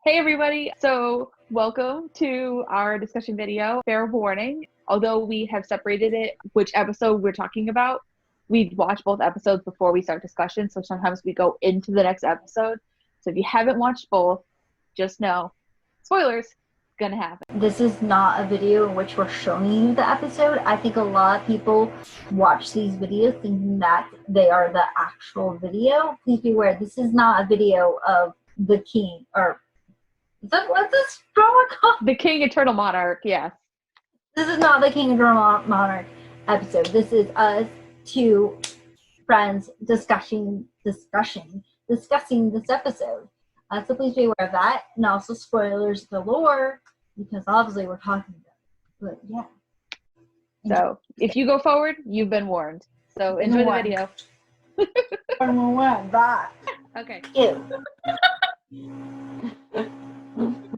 Hey everybody, so welcome to our discussion video. Fair warning, although we have separated it, which episode we're talking about, we watch both episodes before we start discussion, so sometimes we go into the next episode. So if you haven't watched both, just know, spoilers, gonna happen. This is not a video in which we're showing you the episode. I think a lot of people watch these videos thinking that they are the actual video. Please be aware, this is not a video of the king, or what's this drama called? The King Eternal Monarch, yes. This is not the King Eternal Monarch episode. This is us two friends discussing this episode. So please be aware of that, and also spoilers galore, because obviously we're talking about it. But yeah. So if you go forward, you've been warned. So enjoy the video. Bye. Okay. Ew.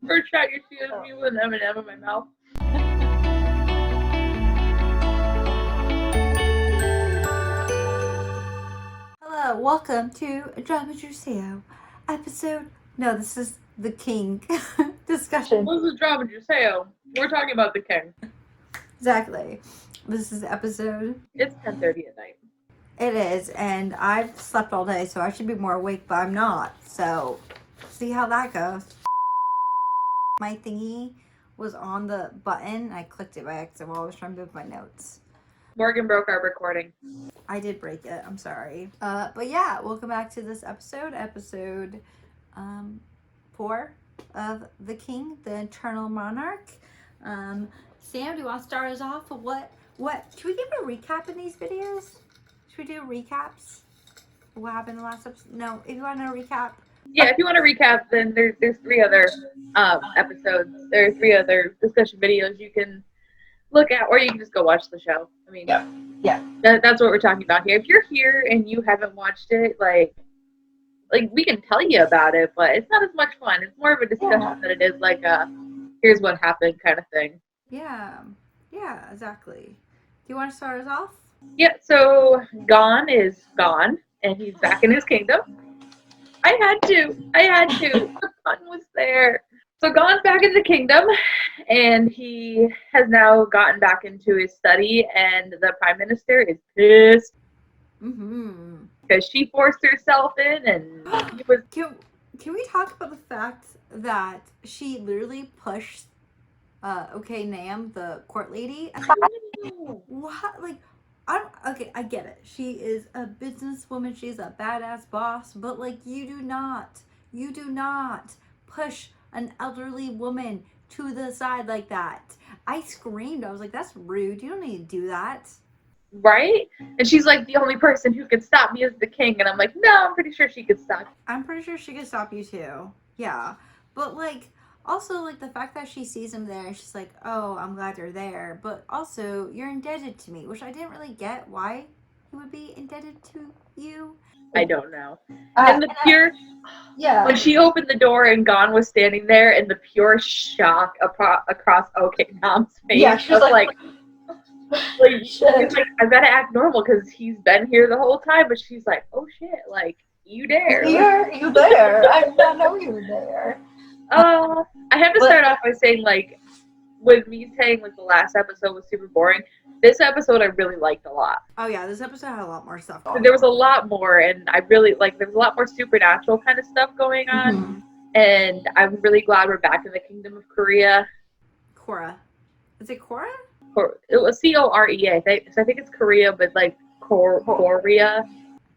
First shot you see of me with an M&M in my mouth. Hello, welcome to Drama Juseo episode. No, this is the King discussion. This is Drama Juseo. We're talking about the King. Exactly. This is episode. It's 10:30 at night. It is, and I've slept all day, so I should be more awake, but I'm not. So, see how that goes. My thingy was on the button. I clicked it by accident while I was trying to move my notes. Morgan broke our recording. I did break it. I'm sorry. But yeah, welcome back to this episode 4 of The King, the Eternal Monarch. Sam, do you want to start us off? What? Should we give a recap in these videos? Should we do recaps? What happened in the last episode? No, if you want to recap. Yeah, if you want to recap, then there's 3 other episodes. There are 3 other discussion videos you can look at, or you can just go watch the show. I mean, yeah. That's what we're talking about here. If you're here and you haven't watched it, like we can tell you about it, but it's not as much fun. It's more of a discussion than it is like a here's what happened kind of thing. Yeah, exactly. Do you want to start us off? Yeah, so Gon is gone, and he's back in his kingdom. I had to. The fun was there. So Gon's back in the kingdom, and he has now gotten back into his study, and the prime minister is pissed. Because she forced herself in, and he was... Can we talk about the fact that she literally pushed okay Nam, the court lady? What? Like, I get it. She is a businesswoman. She's a badass boss. But, like, you do not push an elderly woman to the side like that. I screamed. I was like, that's rude. You don't need to do that. Right? And she's like, the only person who could stop me is the king. And I'm like, no, I'm pretty sure she could stop. I'm pretty sure she could stop you too. Yeah. But, like, also, like, the fact that she sees him there and she's like, oh, I'm glad you're there. But also, you're indebted to me, which I didn't really get why he would be indebted to you. I don't know. And the pure... Yeah. When she opened the door and Gon was standing there, and the pure shock across OK Nam's face. Yeah, she was like she's like, I gotta act normal because he's been here the whole time. But she's like, oh shit, like, you dare. You there. I did not know you were there. I have to start off by saying, like, with me saying, like, the last episode was super boring, this episode I really liked a lot. Oh, yeah, this episode had a lot more stuff. There was a lot more, and I really, like, there was a lot more supernatural kind of stuff going on. Mm-hmm. And I'm really glad we're back in the Kingdom of Korea. Korra. Is it Korra? It was Korea. I think it's Korea, but, like, Korea.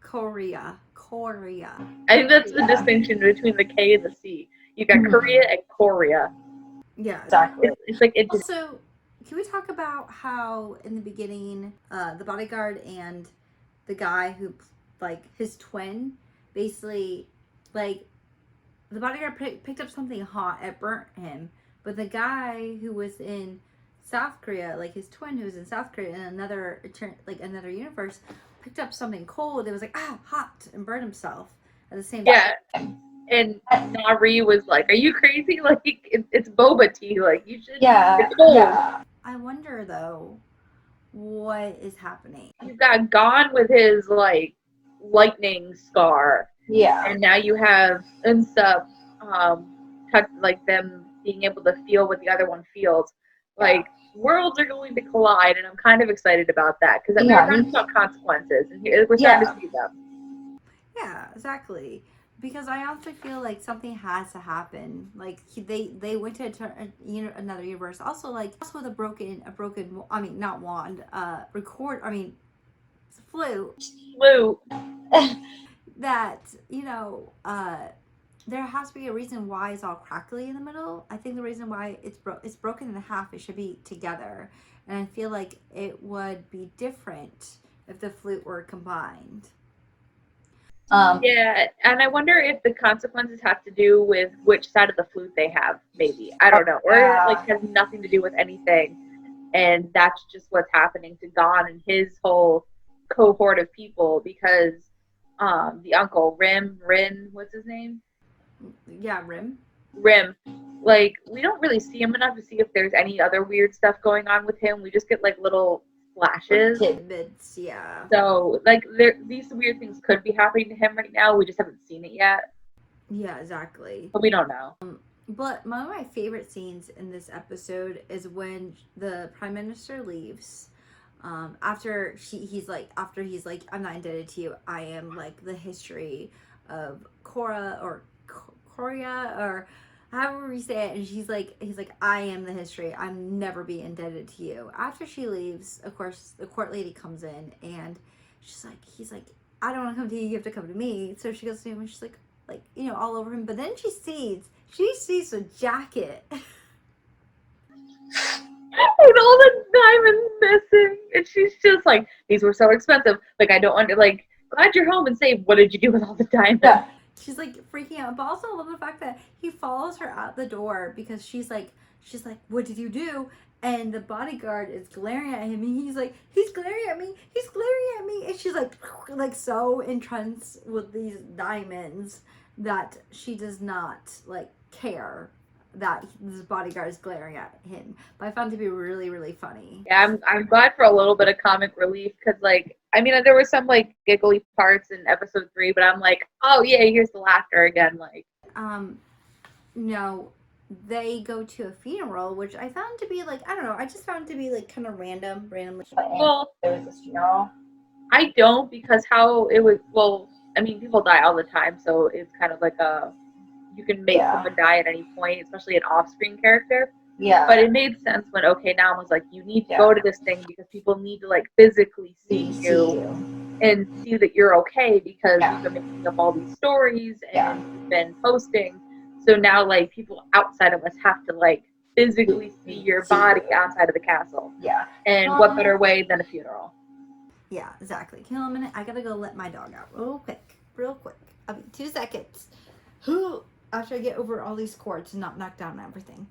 Korea. I think that's the distinction between the K and the C. You got Korea and Korea. Yeah, exactly. It's like it. Also, can we talk about how in the beginning, the bodyguard and the guy who, like, his twin, basically, like, the bodyguard picked up something hot, it burnt him, but the guy who was in South Korea, like his twin who was in South Korea in another universe, picked up something cold. It was like, hot, and burned himself at the same time. Yeah. And Nari was like, are you crazy? Like, it's boba tea. Like, you should... It's cold. Yeah. I wonder, though, what is happening. You've got Gon with his, like, lightning scar. Yeah. And now you have Unsub touch, like them being able to feel what the other one feels. Like worlds are going to collide, and I'm kind of excited about that because we were talking about consequences, and here we're starting to see them. Yeah, exactly. Because I also feel like something has to happen. Like they went to another universe. Also, like also with a broken I mean not wand flute that there has to be a reason why it's all crackly in the middle. I think the reason why it's broken in half, it should be together, and I feel like it would be different if the flute were combined. Yeah, and I wonder if the consequences have to do with which side of the flute they have, maybe. I don't know. Or it like has nothing to do with anything. And that's just what's happening to Gon and his whole cohort of people because the uncle, Rin, what's his name? Yeah, Rim. Like, we don't really see him enough to see if there's any other weird stuff going on with him. We just get like little flashes. Tidbits, yeah. So, like, these weird things could be happening to him right now. We just haven't seen it yet. Yeah, exactly. But we don't know. But one of my favorite scenes in this episode is when the Prime Minister leaves. After he's like, I'm not indebted to you. I am like the history of Korra or Korea or however we say it. And he's like, I am the history. I'm never be indebted to you. After she leaves, of course, the court lady comes in and he's like, I don't want to come to you. You have to come to me. So she goes to him and she's like, all over him. But then she sees a jacket. And all the diamonds missing. And she's just like, these were so expensive. Like, I don't under like, glad you're home and safe. What did you do with all the diamonds? Yeah. She's like freaking out. But also I love the fact that he follows her out the door because she's like, what did you do? And the bodyguard is glaring at him, and he's glaring at me. And she's like so entranced with these diamonds that she does not like care that this bodyguard is glaring at him. But I found it to be really, really funny. Yeah, I'm glad for a little bit of comic relief because, like, I mean, there were some like giggly parts in episode 3, but I'm like, oh yeah, here's the laughter again. Like, they go to a funeral, which I found to be like, I don't know, I just found it to be like kind of randomly. Well, there was this funeral. I don't because how it was. Well, I mean, people die all the time, so it's kind of like you can make someone die at any point, especially an off-screen character. Yeah. But it made sense when Nam was like, you need to go to this thing because people need to like physically see you and see that you're okay because you've been making up all these stories and you've been posting. So now like people outside of us have to like physically see your body outside of the castle. Yeah. And what better way than a funeral? Yeah, exactly. Can you hold a minute? I gotta go let my dog out real quick. I'll be 2 seconds. After I get over all these cords and not knock down everything.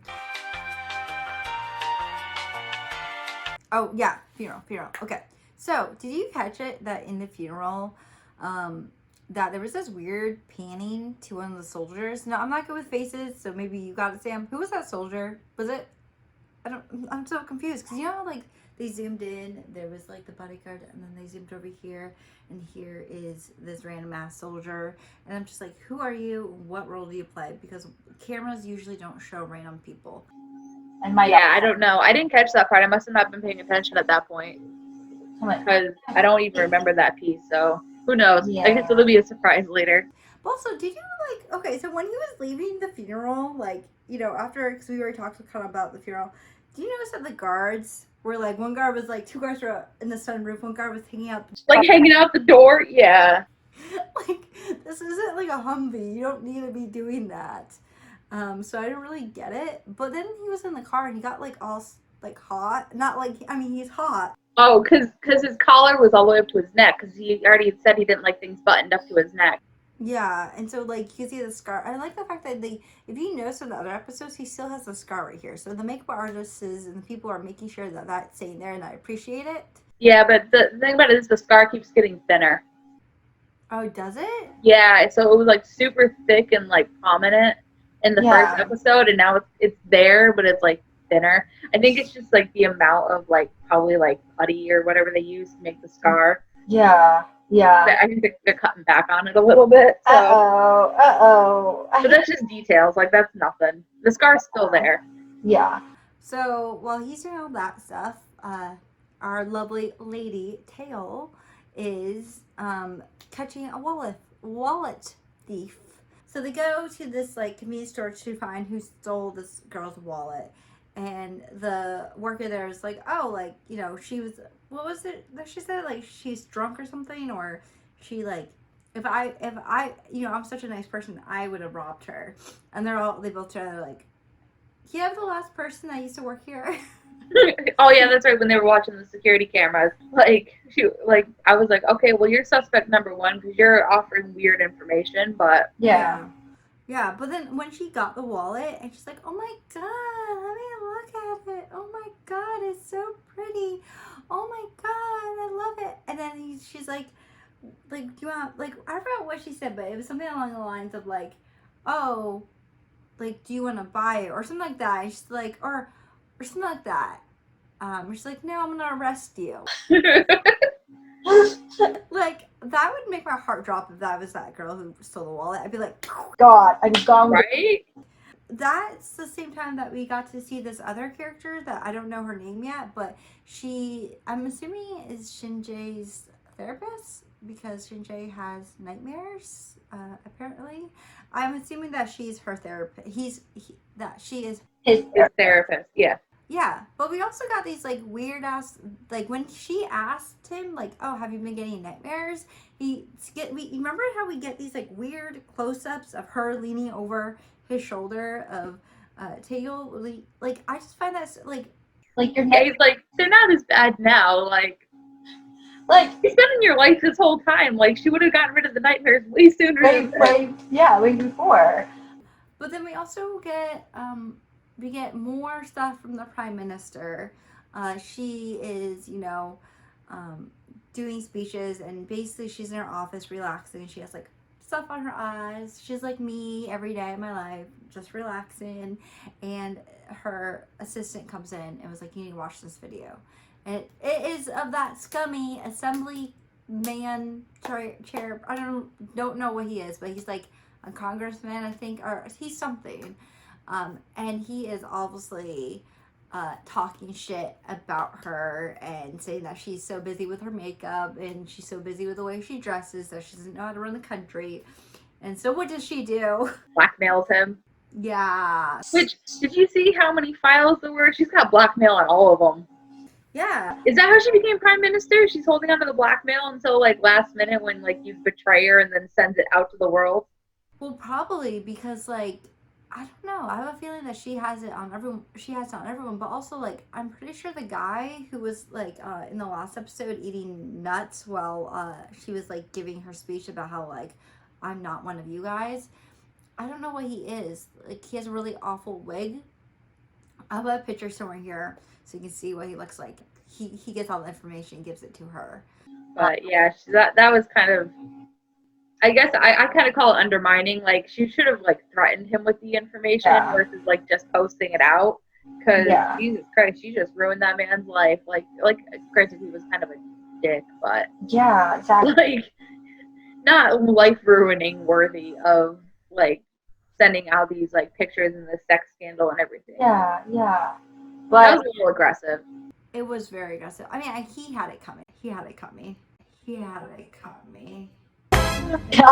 Oh, yeah, funeral. Okay. So, did you catch it that in the funeral, that there was this weird panning to one of the soldiers? No, I'm not good with faces, so maybe you got it, Sam. Who was that soldier? Was it? I'm so confused because like they zoomed in, there was like the bodyguard, and then they zoomed over here, and here is this random ass soldier, and I'm just like, who are you? What role do you play? Because cameras usually don't show random people. And I don't know. I didn't catch that part. I must have not been paying attention at that point because I don't even remember that piece. So who knows? Yeah. I guess it'll be a surprise later. But also, did you okay? So when he was leaving the funeral, after because we already talked kind of about the funeral, do you notice that the guards were like one guard was like 2 guards were in the sunroof, one guard was hanging out hanging out the door? Yeah. This isn't like a Humvee. You don't need to be doing that. So I didn't really get it. But then he was in the car and he got all hot. Not he's hot. Oh, because his collar was all the way up to his neck because he already had said he didn't like things buttoned up to his neck. Yeah, and so you can see the scar. I like the fact that if you notice in the other episodes, he still has the scar right here. So the makeup artists and the people are making sure that that's staying there, and I appreciate it. Yeah, but the thing about it is the scar keeps getting thinner. Oh, does it? Yeah, so it was like super thick and like prominent in the first episode, and now it's there, but it's like thinner. I think it's just like the amount of like probably like putty or whatever they use to make the scar. Yeah. Yeah. I think they're cutting back on it a little bit. So. Uh-oh. But that's just details. Like, that's nothing. The scar's still there. Yeah. So while he's doing all that stuff, our lovely lady Tail is catching a wallet thief. So they go to this like convenience store to find who stole this girl's wallet, and the worker there is like, oh, like, you know, she was, what was it that she said, like she's drunk or something, or she like, if I you know, I'm such a nice person, I would have robbed her. And they both try to like, yeah, I'm the last person that used to work here. Oh yeah, that's right. When they were watching the security cameras, I was like, okay, well, you're suspect number one because you're offering weird information. But Yeah. Yeah, but then when she got the wallet and she's like, oh my god, let me look at it. Oh my god, it's so pretty. Oh my god, I love it. And then she's like, you want, like, I forgot what she said, but it was something along the lines of like, oh, like, do you want to buy it or something like that. And she's like, or something like that. She's like, no, I'm gonna arrest you. Like, that would make my heart drop if that was that girl who stole the wallet. I'd be like, God, I'm gone. right? That's the same time that we got to see this other character that I don't know her name yet, but I'm assuming is Shinjae's therapist because Shinjae has nightmares, apparently. I'm assuming that she's her therapist. That she is His Therapist. Yeah. Yeah, but we also got these like weird ass, like when she asked him like, "Oh, have you been getting nightmares?" We remember how we get these like weird close-ups of her leaning over his shoulder of Tail. Like I just find that like your Yeah, he's like, they're not as bad now. Like you've been in your life this whole time. Like, she would have gotten rid of the nightmares way sooner. way before. But then we also get more stuff from the Prime Minister. She is, you know, doing speeches, and basically she's in her office relaxing. She has like stuff on her eyes. She's like me every day of my life, just relaxing. And her assistant comes in and was like, "You need to watch this video." And it is of that scummy assembly man chair. I don't know what he is, but he's like a congressman, I think, or he's something. And he is obviously talking shit about her and saying that she's so busy with her makeup and she's so busy with the way she dresses that she doesn't know how to run the country. And so what does she do? Blackmails him. Yeah. Which, did you see how many files there were? She's got blackmail on all of them. Yeah. Is that how she became prime minister? She's holding onto the blackmail until like last minute when like you betray her and then sends it out to the world. Well, probably because like I don't know. I have a feeling that she has it on everyone. She has it on everyone, but also like I'm pretty sure the guy who was like in the last episode eating nuts while she was like giving her speech about how like I'm not one of you guys. I don't know what he is. Like he has a really awful wig. I'll have a picture somewhere here so you can see what he looks like. He gets all the information and gives it to her. But yeah, that was kind of, I guess I kind of call it undermining. Like, she should have like threatened him with the information versus like just posting it out. Because Jesus Christ, she just ruined that man's life. Like granted, he was kind of a dick, but yeah, exactly. Like, not life ruining worthy of like sending out these like pictures and the sex scandal and everything. Yeah. But that was a little aggressive. It was very aggressive. I mean, he had it coming. I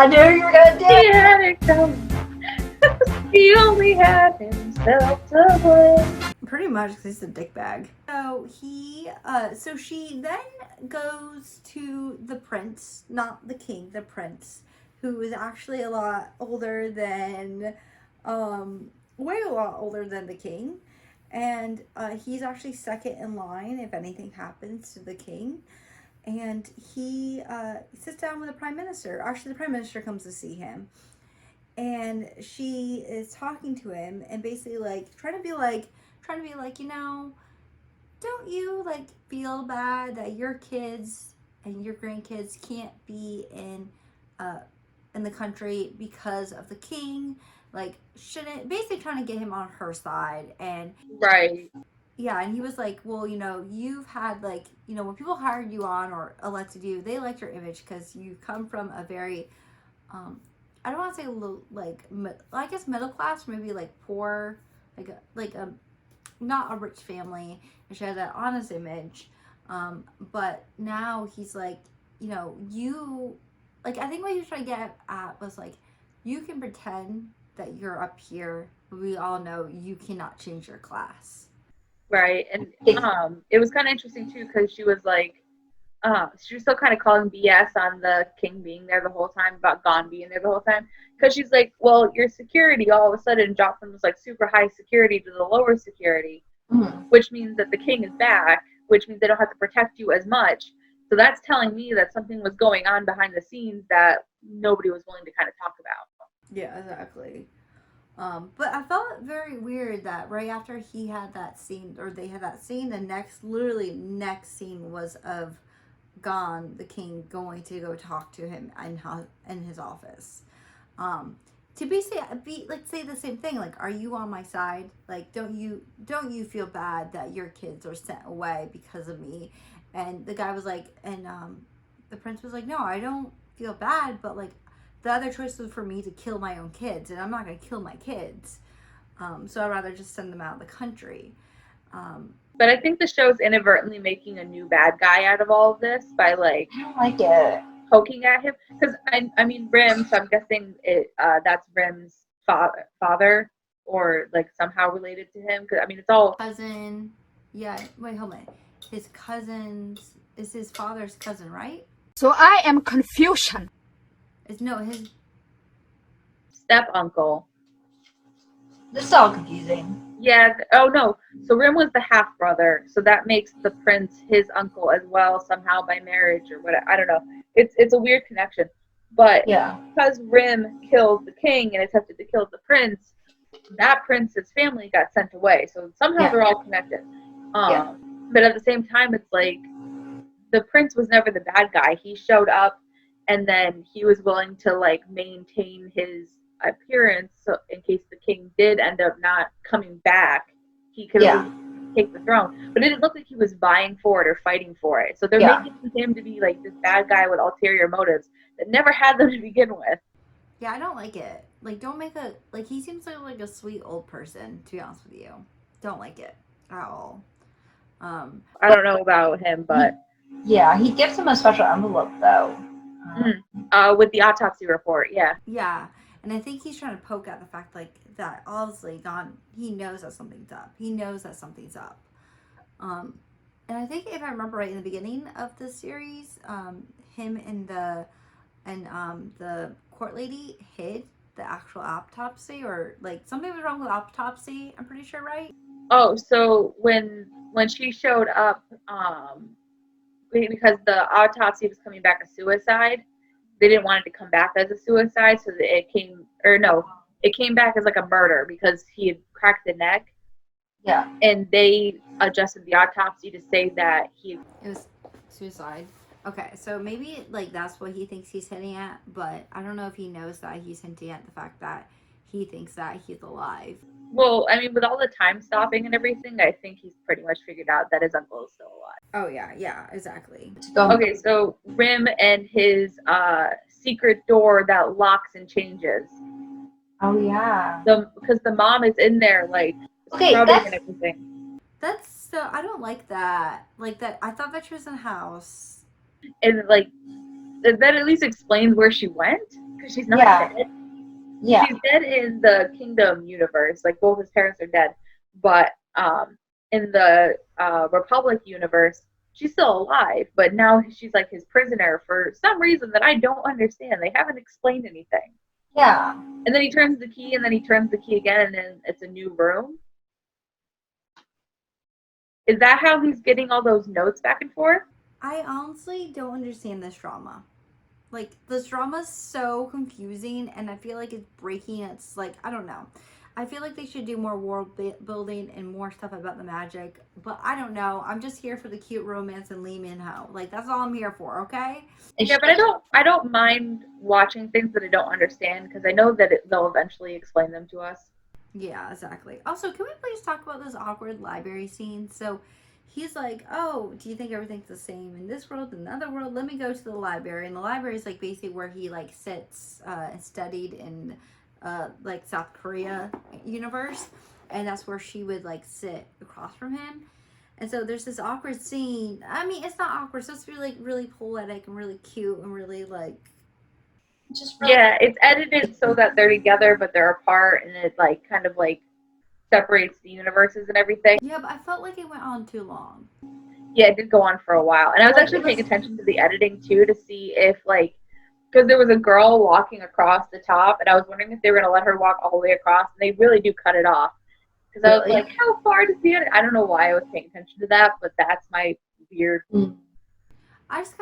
knew you were gonna do it. He had it coming. He only had himself to blame. Pretty much, because he's a dickbag. So so she then goes to the prince, not the king, the prince, who is actually a lot older than, way a lot older than the king. And he's actually second in line if anything happens to the king. And he sits down with the prime minister. Actually, the prime minister comes to see him. And she is talking to him and basically like trying to be like, you know, don't you like feel bad that your kids and your grandkids can't be in the country because of the king? Like, shouldn't, basically trying to get him on her side. And right. Yeah, and he was like, well, you've had like, when people hired you on or elected you, they liked your image because you come from a very, I don't want to say like, I guess middle class, maybe like poor, like a not a rich family, and she had that honest image. But now he's like, you, like, I think what he was trying to get at was like, you can pretend that you're up here, but we all know you cannot change your class. Right. And it was kind of interesting too because she was like, she was still kind of calling BS on the king being there the whole time, about Gon being there the whole time, because she's like, well, your security all of a sudden dropped from this like super high security to the lower security, which means that the king is back, which means they don't have to protect you as much. So that's telling me that something was going on behind the scenes that nobody was willing to kind of talk about. Yeah, exactly. But I felt very weird that right after he had that scene, or they had that scene, the literally next scene was of Gon, the king, going to go talk to him in his office. Um, to say the same thing. Like, are you on my side? Like, don't you feel bad that your kids are sent away because of me? And the guy was like, and the prince was like, no, I don't feel bad, but like, the other choice was for me to kill my own kids, and I'm not gonna kill my kids. So I'd rather just send them out of the country. But I think the show's inadvertently making a new bad guy out of all of this by like I don't like it. poking at him, because I mean Rim, so I'm guessing that's Rim's father or like somehow related to him, because I mean it's all Cousin, yeah. Wait, hold on. His cousin's is his father's cousin, right? So I am confusion. Is no his. step uncle. This is all confusing. Yeah. Oh no. So Rim was the half brother, so that makes the prince his uncle as well somehow by marriage or whatever. I don't know. It's a weird connection, but Yeah. because Rim killed the king and attempted to kill the prince, that prince's family got sent away. So somehow they're all connected. But at the same time, it's like the prince was never the bad guy. He showed up, and then he was willing to like maintain his appearance, so in case the king did end up not coming back, he could take the throne. But it didn't look like he was vying for it or fighting for it. So they're making him to be like this bad guy with ulterior motives that never had them to begin with. Yeah, I don't like it. Like, don't make a like. He seems like a sweet old person. To be honest with you, don't like it at all. I don't know about him, but yeah, he gives him a special envelope though. With the autopsy report, yeah. Yeah, and I think he's trying to poke at the fact like that. Obviously, Gon, he knows that something's up. He knows that something's up. And I think if I remember right in the beginning of the series, him and the court lady hid the actual autopsy, or like something was wrong with the autopsy. I'm pretty sure, right? Oh, so when she showed up, because the autopsy was coming back a suicide, they didn't want it to come back as a suicide, so it came back as like a murder because he had cracked the neck. Yeah. And they adjusted the autopsy to say that it was suicide. Okay, so maybe like that's what he thinks he's hinting at, but I don't know if he knows that he's hinting at the fact that he thinks that he's alive. Well, I mean, with all the time stopping and everything, I think he's pretty much figured out that his uncle is still alive. Oh yeah, exactly. Okay, so Rim and his secret door that locks and changes. Oh yeah. Because the mom is in there, like scrubbing and everything. That's so. I don't like that. Like that. I thought that she was in a house. And like that at least explains where she went, because she's not dead. Yeah. She's dead in the Kingdom universe. Like both his parents are dead, but in the Republic universe, she's still alive. But now she's like his prisoner for some reason that I don't understand. They haven't explained anything. Yeah. And then he turns the key, and then he turns the key again, and then it's a new room. Is that how he's getting all those notes back and forth? I honestly don't understand this drama. Like, this drama is so confusing, and I feel like it's breaking. It's like, I don't know. I feel like they should do more world building and more stuff about the magic, but I don't know. I'm just here for the cute romance and Lee Min-ho. Like, that's all I'm here for, okay? Yeah, but I don't mind watching things that I don't understand, because I know that they'll eventually explain them to us. Yeah, exactly. Also, can we please talk about this awkward library scene? So he's like, oh, do you think everything's the same in this world, in another world? Let me go to the library. And the library is like basically where he like sits and studied in like South Korea universe. And that's where she would like sit across from him. And so there's this awkward scene. I mean, it's not awkward. So it's really, really poetic and really cute and really like. Just really, Yeah, it's edited so that they're together but they're apart, and it like kind of like separates the universes and everything. Yeah, but I felt like it went on too long. Yeah, it did go on for a while, and I was Like, actually it was- paying attention to the editing too to see if like because there was a girl walking across the top, and I was wondering if they were gonna let her walk all the way across, and they really do cut it off. Because I was Really? like, how far does the edit? I don't know why I was paying attention to that, but that's my weird. I just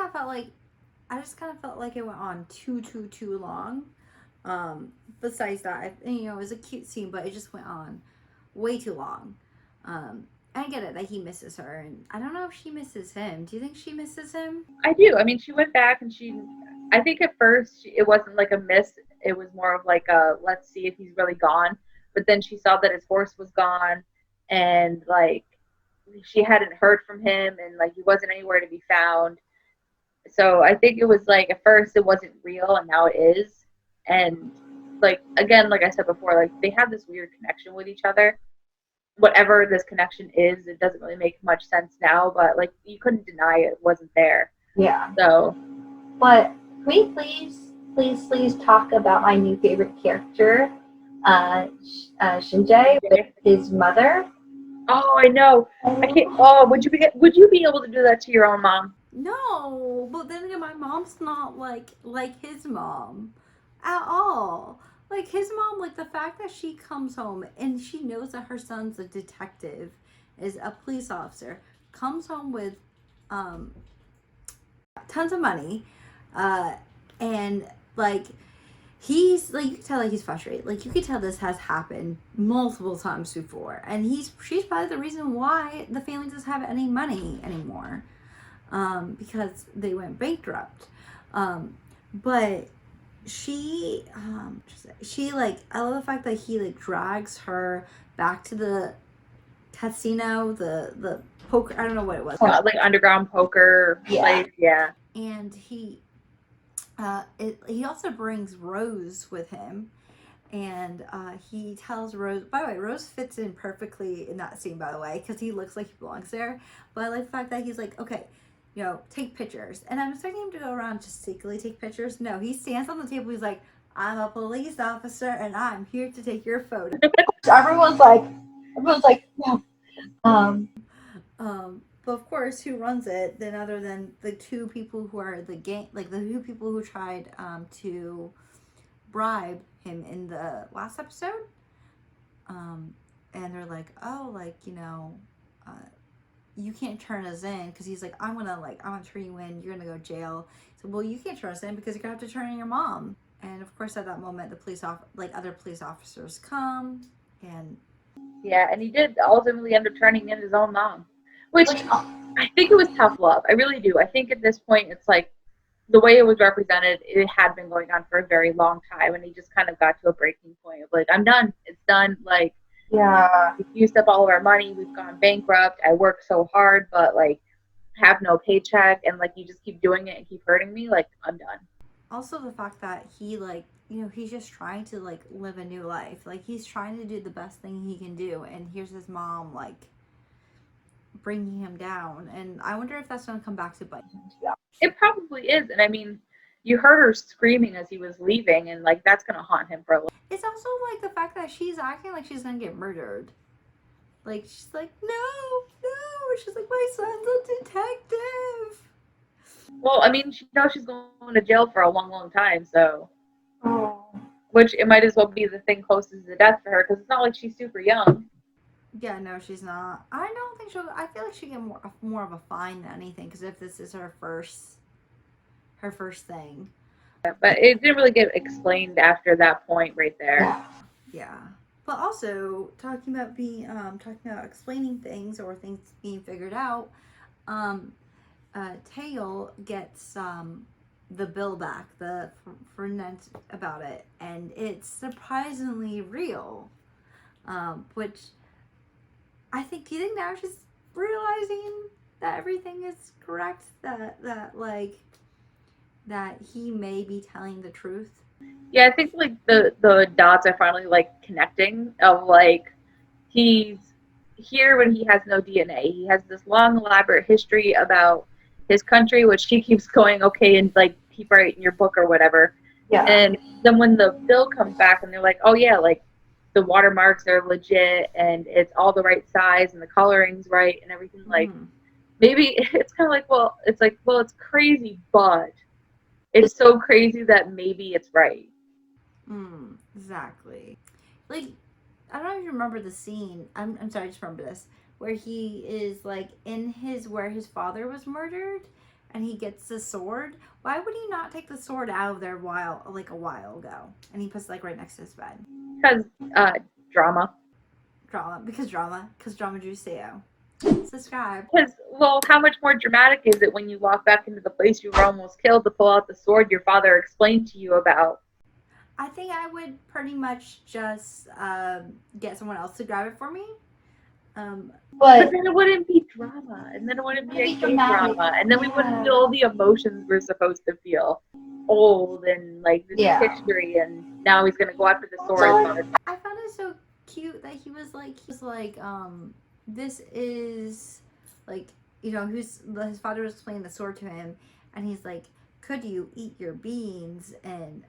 kind of felt like it went on too long. Besides that, it was a cute scene, but it just went on way too long. I get it that he misses her, and I don't know if she misses him. Do you think she misses him? I do. I mean, she went back and I think at first it wasn't like a miss. It was more of like a let's see if he's really gone. But then she saw that his horse was gone, and like she hadn't heard from him, and like he wasn't anywhere to be found. So I think it was like at first it wasn't real, and now it is. And like again, like I said before, like they have this weird connection with each other. Whatever this connection is, it doesn't really make much sense now, but like you couldn't deny it wasn't there. Yeah. So, But can we please talk about my new favorite character, Shinjae, with his mother? oh, I know. I can't. Oh, would you be able to do that to your own mom? No, but then again, my mom's not like his mom at all. Like his mom, like the fact that she comes home and she knows that her son's a detective, is a police officer, comes home with um tons of money, and like he's like you can tell like he's frustrated. Like you can tell this has happened multiple times before, and she's probably the reason why the family doesn't have any money anymore, because they went bankrupt. But she like I love the fact that he like drags her back to the casino, the poker. I don't know what it was, Like underground poker place. Yeah. and he also brings Rose with him, and he tells Rose. By the way, Rose fits in perfectly in that scene, by the way, because he looks like he belongs there. But I like the fact that he's like, okay, take pictures. And I'm expecting him to go around just secretly take pictures. No, he stands on the table. He's like, I'm a police officer, and I'm here to take your photo. Everyone's like, no. But of course, who runs it then other than the two people who are the gang, like the two people who tried to bribe him in the last episode. And they're like, oh, like, you can't turn us in, because he's like, I'm gonna turn you in, you're gonna go to jail. So, well, you can't turn us in because you're gonna have to turn in your mom. And of course, at that moment, other police officers come, and Yeah, and he did ultimately end up turning in his own mom, which I think it was tough love. I really do. I think at this point, it's like the way it was represented, it had been going on for a very long time, and he just kind of got to a breaking point of like, I'm done. It's done. Like, Yeah. we've used up all of our money. We've gone bankrupt. I work so hard, but like, have no paycheck, and like, you just keep doing it and keep hurting me. Like, I'm done. also the fact that he he's just trying to like live a new life. Like he's trying to do the best thing he can do, and here's his mom like bringing him down. And I wonder if that's going to come back to bite him. It probably is, and I mean, you heard her screaming as he was leaving, and like, that's gonna haunt him for a little. It's also like the fact that she's acting like she's going to get murdered. Like she's like, no. She's like, my son's a detective. Well, I mean, she knows she's going to jail for a long, long time, so. Oh. Which it might as well be the thing closest to death for her, because it's not like she's super young. Yeah, no, she's not. I don't think she'll. I feel like she get more of a fine than anything, because if this is her first thing. But it didn't really get explained after that point right there. Yeah. But also talking about explaining things or things being figured out, Tail gets the bill back, for Nent about it, and it's surprisingly real. Which I think, do you think now she's realizing that everything is correct? That he may be telling the truth? Yeah, I think like the dots are finally like connecting of like he's here when he has no DNA. He has this long elaborate history about his country, which he keeps going, okay, and like keep writing your book or whatever. Yeah. And then when the bill comes back and they're like, oh yeah, like the watermarks are legit and it's all the right size and the coloring's right and everything, like maybe it's kind of like, well, it's crazy, but it's so crazy that maybe it's right. Exactly. Like, I don't know if you remember the scene. I'm sorry, I just remember this. Where he is like in where his father was murdered and he gets the sword. Why would he not take the sword out of there a while ago? And he puts it like right next to his bed. Because drama. Because drama Juiceo. Subscribe. Because, well, how much more dramatic is it when you walk back into the place you were almost killed to pull out the sword your father explained to you about? I think I would pretty much just get someone else to grab it for me. But then it wouldn't be drama, and then it wouldn't be a dramatic. drama, and then we wouldn't feel all the emotions we're supposed to feel. Old and like this history, and now he's gonna go after the sword. I found it so cute that he was like, this is like, his father was explaining the sword to him, and he's like, could you eat your beans and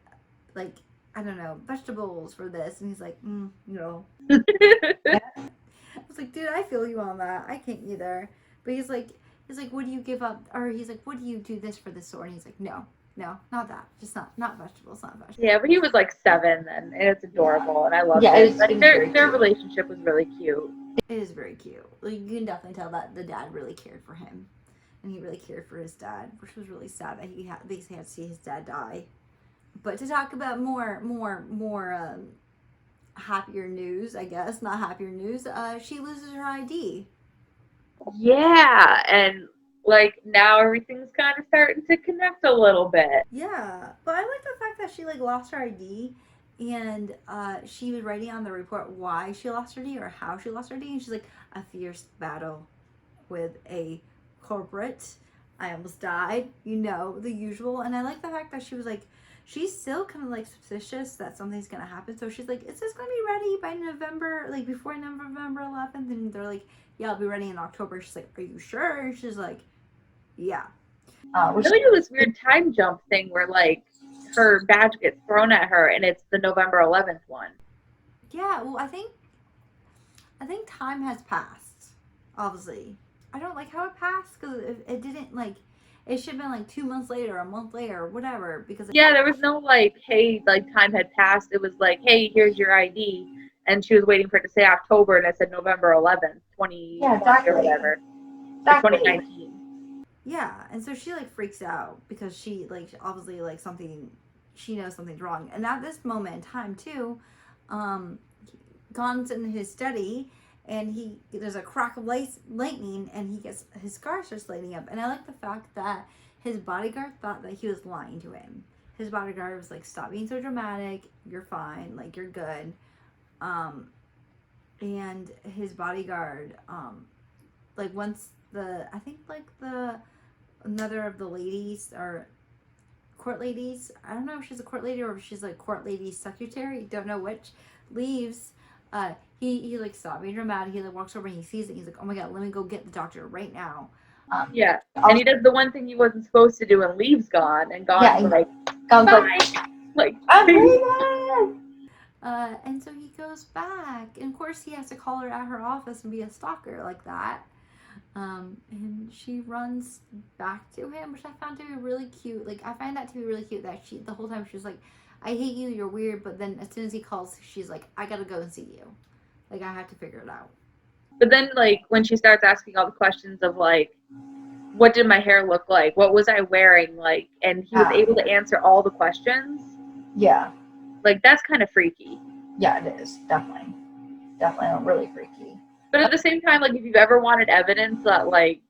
like, I don't know, vegetables for this? And he's like, no. I was like, dude, I feel you on that. I can't either. But he's like, what do you give up? Or he's like, what do you do this for the sword? And he's like, no, not that. Just not vegetables, not vegetables. Yeah, but he was like 7 then, and it's adorable, and I love it. Like, their relationship was really cute. It is very cute. Like, you can definitely tell that the dad really cared for him, and he really cared for his dad, which was really sad that he basically had to see his dad die. But to talk about more happier news, I guess, not happier news, she loses her ID. Yeah, and like now everything's kind of starting to connect a little bit. Yeah, but I like the fact that she like lost her ID, and she was writing on the report why she lost her ID or how she lost her ID, and she's like, a fierce battle with a corporate. I almost died, the usual. And I like the fact that she was like, she's still kind of like suspicious that something's gonna happen. So she's like, is this gonna be ready by November, like before November 11th? And they're like, yeah, I'll be ready in October. She's like, are you sure? And she's like, yeah. They do this weird time jump thing where like her badge gets thrown at her and it's the November 11th one. Yeah, well, I think time has passed, obviously. I don't like how it passed because it didn't like, it should have been like 2 months later, a month later, whatever. Because yeah, there was no like, hey, like time had passed. It was like, hey, here's your ID, and she was waiting for it to say October, and it said November 11th, 2020 or whatever, 2019. Yeah, and so she like freaks out because she like obviously like she knows something's wrong, and at this moment in time too, Gon's in his study. And there's a crack of lightning, and his scar starts lighting up. And I like the fact that his bodyguard thought that he was lying to him. His bodyguard was like, stop being so dramatic. You're fine. Like, you're good. And his bodyguard, like once another of the ladies or court ladies, I don't know if she's a court lady or if she's like court lady secretary, don't know which, leaves, he like stopped being dramatic. He like walks over and he sees it. He's like, oh my god, let me go get the doctor right now. Yeah, and he does the one thing he wasn't supposed to do and leaves Gon, and Gon's like, bye. And so he goes back, and of course he has to call her at her office and be a stalker like that. And she runs back to him, which I found to be really cute. Like, I find that to be really cute that the whole time she was like, I hate you, you're weird, but then as soon as he calls, she's like, I gotta go and see you. Like, I have to figure it out. But then, like, when she starts asking all the questions of, like, what did my hair look like? What was I wearing? Like, and he was able to answer all the questions. Yeah. Like, that's kind of freaky. Yeah, it is. Definitely really freaky. But at the same time, like, if you've ever wanted evidence that, like,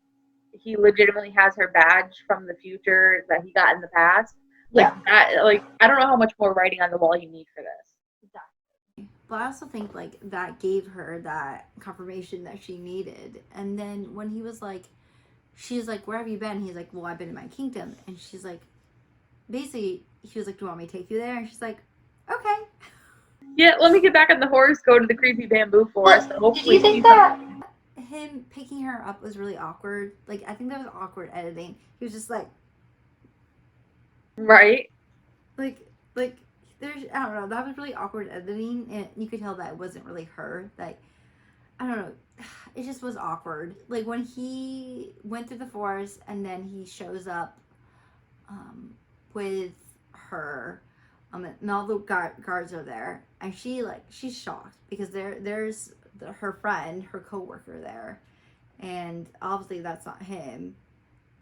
he legitimately has her badge from the future that he got in the past, like, that, like, I don't know how much more writing on the wall you need for this. Exactly. But I also think like that gave her that confirmation that she needed. And then when he was like, she's like, where have you been? He's like, well, I've been in my kingdom. And she's like, basically, he was like, do you want me to take you there? And she's like, okay. Yeah, let me get back on the horse, go to the creepy bamboo forest. But And did you hopefully think see that? Him picking her up was really awkward. Like, I think that was awkward editing. He was just like, right? like, there's, I don't know, that was really awkward editing. And you could tell that it wasn't really her. Like, I don't know. It just was awkward. Like, when he went through the forest and then he shows up with her, and all the guards are there, and she's shocked because there's her friend, her coworker there, and obviously that's not him.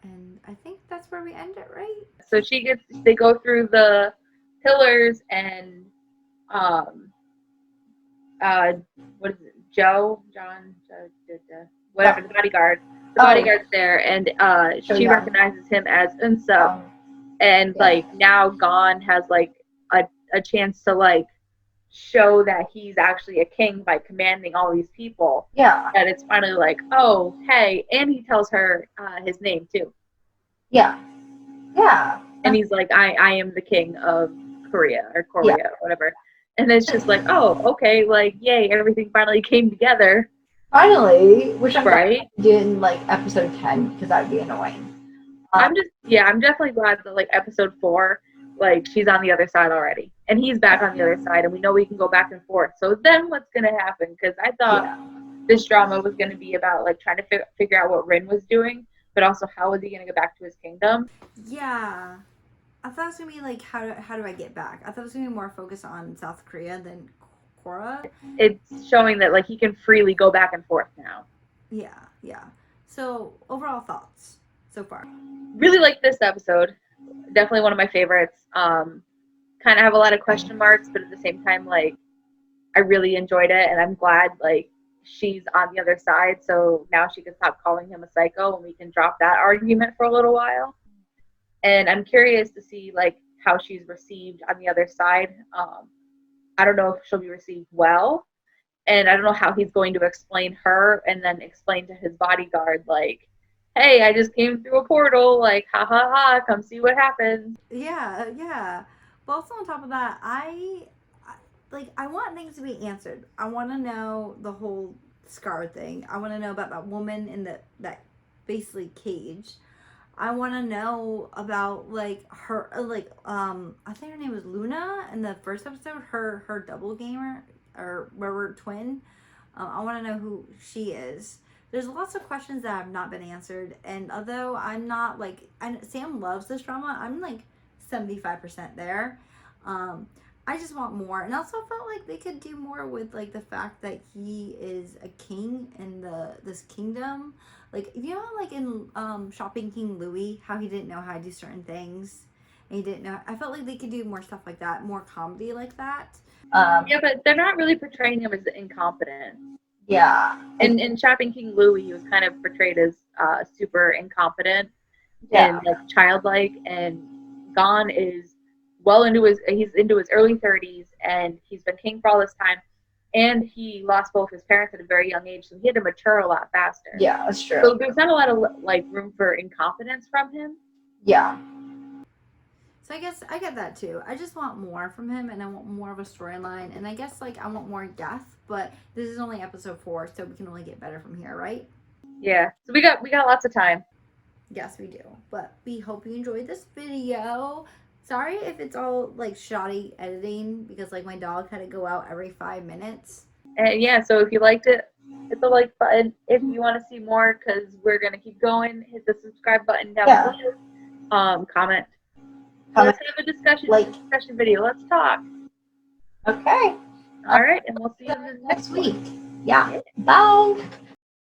And I think that's where we end it, right? So they go through the pillars and what is it? Whatever, the bodyguard. The bodyguard's there, and she recognizes him as Unso. And like now Gon has like a chance to like show that he's actually a king by commanding all these people. Yeah. And it's finally like, oh, hey, and he tells her his name too. Yeah. Yeah. And he's like, I am the king of Korea or whatever. And it's just like, oh, okay, like, yay, everything finally came together. Finally, which I'm right. Did in like episode 10 because that'd be annoying. I'm definitely glad that like episode 4, like she's on the other side already, and he's back on the other side, and we know we can go back and forth. So then what's gonna happen? Because I thought this drama was gonna be about like trying to figure out what Rin was doing, but also how was he gonna get back to his kingdom? Yeah. I thought it was going to be like, how do I get back? I thought it was going to be more focused on South Korea than Korra. It's showing that like he can freely go back and forth now. Yeah. So, overall thoughts so far? Really like this episode. Definitely one of my favorites. Kind of have a lot of question marks, but at the same time, like, I really enjoyed it, and I'm glad, like, she's on the other side, so now she can stop calling him a psycho, and we can drop that argument for a little while. And I'm curious to see, like, how she's received on the other side. I don't know if she'll be received well, and I don't know how he's going to explain her and then explain to his bodyguard, like, hey, I just came through a portal, like, ha ha ha, come see what happens. Yeah. But also on top of that, I want things to be answered. I want to know the whole Scar thing. I want to know about that woman in that basically cage. I want to know about like her, like I think her name was Luna in the first episode. Her double gamer or rubber twin. I want to know who she is. There's lots of questions that have not been answered, and although I'm not like, Sam loves this drama, I'm like 75% there. I just want more, and also felt like they could do more with like the fact that he is a king in this kingdom. Like, you know, like in Shopping King Louie, how he didn't know how to do certain things, and he didn't know. I felt like they could do more stuff like that, more comedy like that. Yeah, but they're not really portraying him as incompetent. Yeah. In Shopping King Louie, he was kind of portrayed as super incompetent and like childlike, and Gon is he's into his early 30s, and he's been king for all this time, and he lost both his parents at a very young age, so he had to mature a lot faster. Yeah, that's true. So there's not a lot of like room for incompetence from him. Yeah. So I guess I get that too. I just want more from him, and I want more of a storyline, and I guess like I want more death, but this is only episode 4, so we can only get better from here, right? Yeah. So we got lots of time. Yes, we do. But we hope you enjoyed this video. Sorry if it's all like shoddy editing, because like my dog had to go out every 5 minutes. And yeah, so if you liked it, hit the like button. If you want to see more, because we're gonna keep going, hit the subscribe button down below. Comment. Let's have a discussion video. Let's talk. Okay. All right, and we'll see you in the next week. Yeah. Bye.